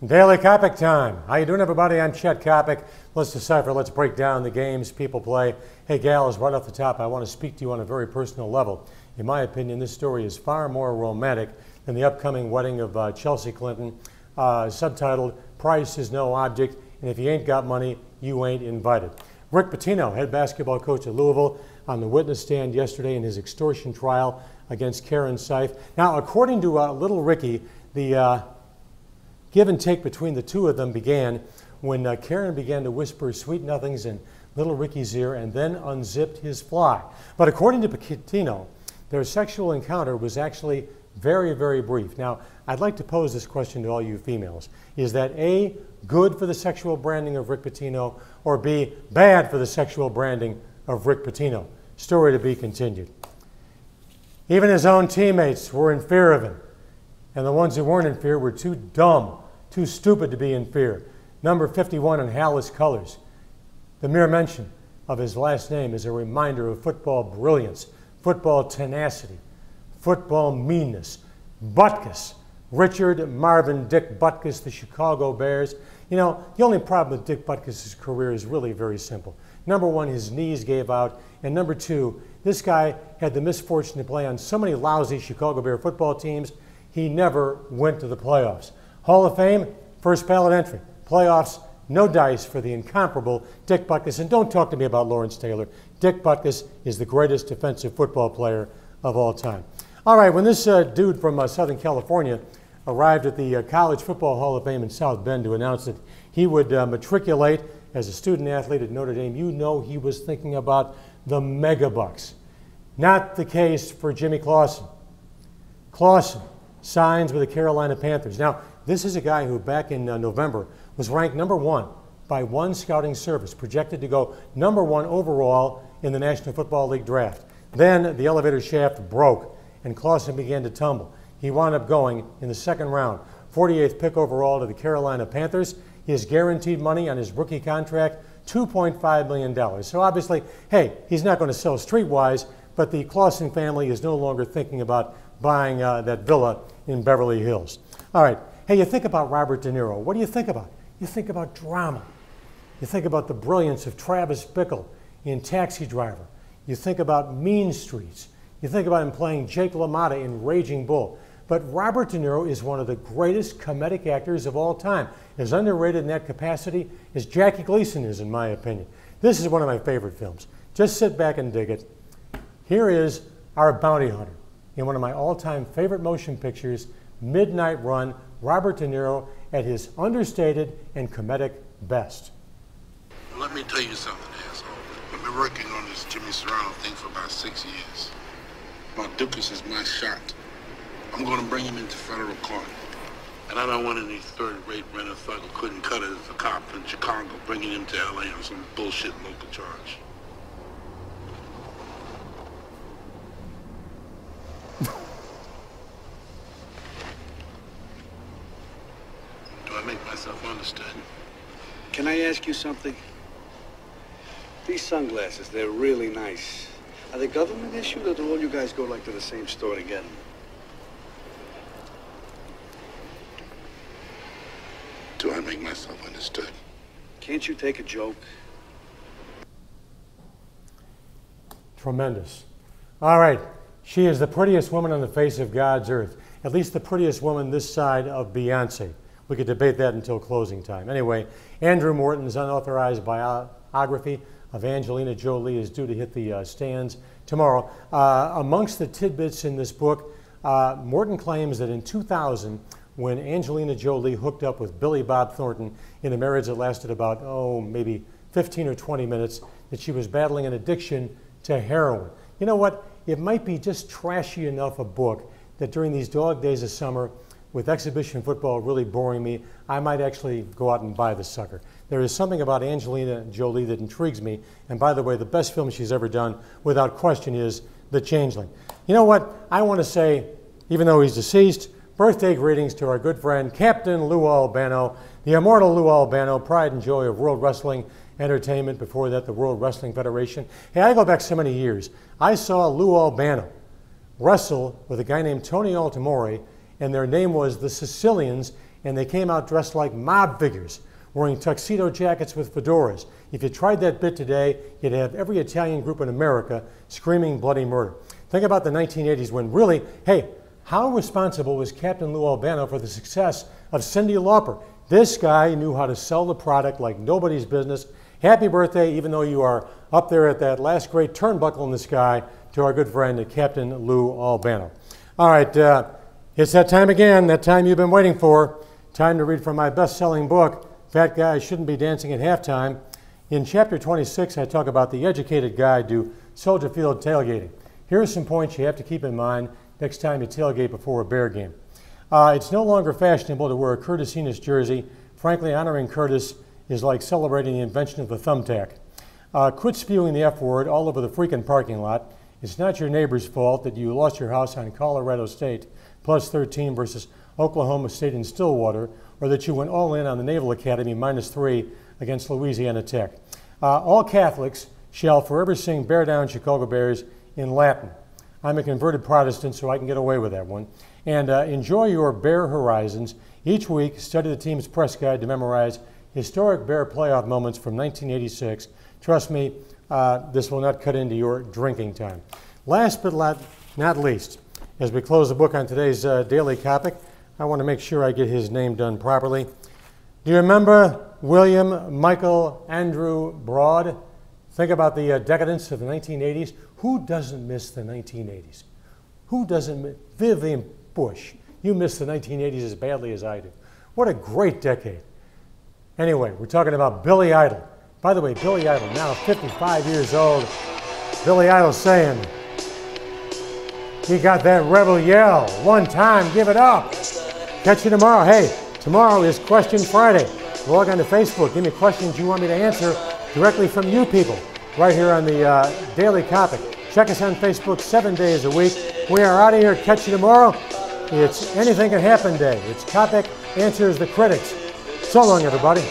Daily Coppock time. How you doing, everybody? I'm Chet Coppock. Let's decipher. Let's break down the games people play. Hey, gals, right off the top, I want to speak to you on a very personal level. In my opinion, this story is far more romantic than the upcoming wedding of Chelsea Clinton, subtitled, Price is No Object, and if you ain't got money, you ain't invited. Rick Pitino, head basketball coach at Louisville, on the witness stand yesterday in his extortion trial against Karen Seif. Now, according to Little Ricky, the give and take between the two of them began when Karen began to whisper sweet nothings in Little Ricky's ear and then unzipped his fly. But according to Pitino, their sexual encounter was actually very, very brief. Now, I'd like to pose this question to all you females. Is that A, good for the sexual branding of Rick Pitino, or B, bad for the sexual branding of Rick Pitino? Story to be continued. Even his own teammates were in fear of him. And the ones who weren't in fear were too dumb, too stupid to be in fear. Number 51 in Hallis colors. The mere mention of his last name is a reminder of football brilliance, football tenacity, football meanness. Butkus, Richard Marvin Dick Butkus, the Chicago Bears. You know, the only problem with Dick Butkus' career is really very simple. Number one, his knees gave out. And number two, this guy had the misfortune to play on so many lousy Chicago Bear football teams, he never went to the playoffs. Hall of Fame, first ballot entry. Playoffs, no dice for the incomparable Dick Butkus. And don't talk to me about Lawrence Taylor. Dick Butkus is the greatest defensive football player of all time. All right, when this dude from Southern California arrived at the College Football Hall of Fame in South Bend to announce that he would matriculate as a student athlete at Notre Dame, you know he was thinking about the megabucks. Not the case for Jimmy Clausen. Clausen signs with the Carolina Panthers. Now, this is a guy who back in November was ranked number one by one scouting service, projected to go number one overall in the National Football League draft. Then the elevator shaft broke and Clausen began to tumble. He wound up going in the second round, 48th pick overall to the Carolina Panthers. He has guaranteed money on his rookie contract, $2.5 million. So obviously, hey, he's not going to sell streetwise, but the Clausen family is no longer thinking about buying that villa in Beverly Hills. All right, hey, you think about Robert De Niro. What do you think about? You think about drama. You think about the brilliance of Travis Bickle in Taxi Driver. You think about Mean Streets. You think about him playing Jake LaMotta in Raging Bull. But Robert De Niro is one of the greatest comedic actors of all time. As underrated in that capacity as Jackie Gleason is, in my opinion. This is one of my favorite films. Just sit back and dig it. Here is Our Bounty Hunter in one of my all-time favorite motion pictures, Midnight Run, Robert De Niro at his understated and comedic best. Let me tell you something, asshole. I've been working on this Jimmy Serrano thing for about 6 years. Dukas is my shot. I'm going to bring him into federal court. And I don't want any third-rate renter thug who couldn't cut it as a cop in Chicago bringing him to LA on some bullshit local charge. Do I make myself understood? Can I ask you something? These sunglasses, they're really nice. Are they government issued, or do all you guys go like to the same store to get them? Do I make myself understood? Can't you take a joke? Tremendous. All right, she is the prettiest woman on the face of God's earth. At least the prettiest woman this side of Beyonce. We could debate that until closing time. Anyway, Andrew Morton's unauthorized biography of Angelina Jolie is due to hit the stands tomorrow. Amongst the tidbits in this book, Morton claims that in 2000, when Angelina Jolie hooked up with Billy Bob Thornton in a marriage that lasted about, maybe 15 or 20 minutes, that she was battling an addiction to heroin. You know what? It might be just trashy enough a book that during these dog days of summer, with exhibition football really boring me, I might actually go out and buy the sucker. There is something about Angelina Jolie that intrigues me. And by the way, the best film she's ever done, without question, is The Changeling. You know what? I want to say, even though he's deceased, birthday greetings to our good friend, Captain Lou Albano, the immortal Lou Albano, pride and joy of World Wrestling Entertainment, before that the World Wrestling Federation. Hey, I go back so many years. I saw Lou Albano wrestle with a guy named Tony Altamore, and their name was the Sicilians, and they came out dressed like mob figures, wearing tuxedo jackets with fedoras. If you tried that bit today, you'd have every Italian group in America screaming bloody murder. Think about the 1980s when really, hey, how responsible was Captain Lou Albano for the success of Cyndi Lauper? This guy knew how to sell the product like nobody's business. Happy birthday, even though you are up there at that last great turnbuckle in the sky, to our good friend, Captain Lou Albano. All right, it's that time again, that time you've been waiting for. Time to read from my best-selling book, Fat Guys Shouldn't Be Dancing at Halftime. In chapter 26, I talk about the educated guide to Soldier Field tailgating. Here are some points you have to keep in mind next time you tailgate before a Bear game. It's no longer fashionable to wear a Curtis Enos jersey. Frankly, honoring Curtis is like celebrating the invention of the thumbtack. Quit spewing the F word all over the freaking parking lot. It's not your neighbor's fault that you lost your house on Colorado State plus 13 versus Oklahoma State in Stillwater, or that you went all in on the Naval Academy -3 against Louisiana Tech. All Catholics shall forever sing Bear Down Chicago Bears in Latin. I'm a converted Protestant, so I can get away with that one. And enjoy your Bear horizons. Each week, study the team's press guide to memorize historic Bear playoff moments from 1986. Trust me, this will not cut into your drinking time. Last but not least, as we close the book on today's Daily Coppock, I want to make sure I get his name done properly. Do you remember William Michael Andrew Broad? Think about the decadence of the 1980s. Who doesn't miss the 1980s? Who doesn't? Vivian Bush. You miss the 1980s as badly as I do. What a great decade. Anyway, we're talking about Billy Idol. By the way, Billy Idol, now 55 years old. Billy Idol saying, he got that rebel yell. One time, give it up. Catch you tomorrow. Hey, tomorrow is Question Friday. Log on to Facebook. Give me questions you want me to answer directly from you people right here on the Daily Coppock. Check us on Facebook 7 days a week. We are out of here. Catch you tomorrow. It's Anything Can Happen Day. It's Coppock Answers the Critics. So long, everybody.